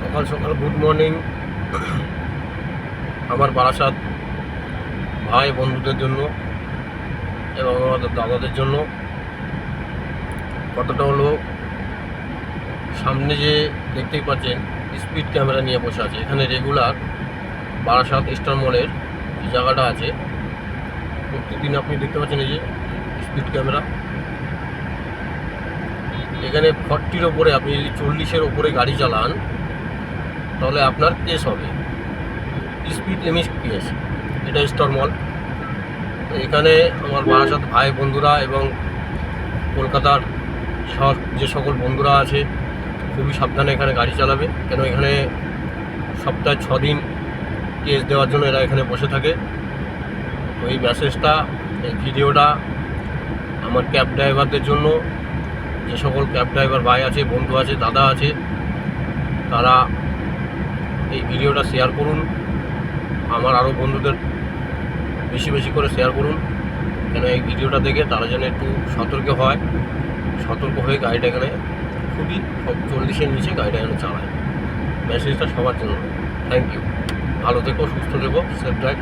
সকাল সকাল good morning আমার বারাসাত ভাই বন্ধুদের জন্য এবং আমাদের দাদাদের জন্য। কতটা হলো, সামনে যে দেখতেই পাচ্ছেন স্পিড ক্যামেরা নিয়ে বসে আছে। এখানে রেগুলার বারাসাত স্টার মলের যে জায়গাটা আছে, প্রত্যেকদিন আপনি দেখতে পাচ্ছেন এই যে স্পিড ক্যামেরা। এখানে 40-র ওপরে, আপনি যদি 40-এর ওপরে গাড়ি চালান তাহলে আপনার কেস হবে, স্পিড লিমিট কেস। এটা স্টার মল। এখানে আমার বারাসাত ভাই বন্ধুরা এবং কলকাতার যে সকল বন্ধুরা আছে খুবই সাবধানে এখানে গাড়ি চালাবে, কেন এখানে সপ্তাহে 6 দিন কেস দেওয়ার জন্য এরা এখানে বসে থাকে। তো এই মেসেজটা, এই ভিডিওটা আমার ক্যাব ড্রাইভারদের জন্য। যে সকল ক্যাব ড্রাইভার ভাই আছে, বন্ধু আছে, দাদা আছে, তারা এই ভিডিওটা শেয়ার করুন। আমার আরও বন্ধুদের বেশি বেশি করে শেয়ার করুন, কেন এই ভিডিওটা দেখে তারা যেন একটু সতর্ক হয়ে গাড়িটা এখানে খুবই 40-এর নিচে গাড়িটা এখানে চালায়। মেসেজটা সবার জন্য। Thank you. ভালো থেকো, সুস্থ থেকো, সেফ ড্রাইভ।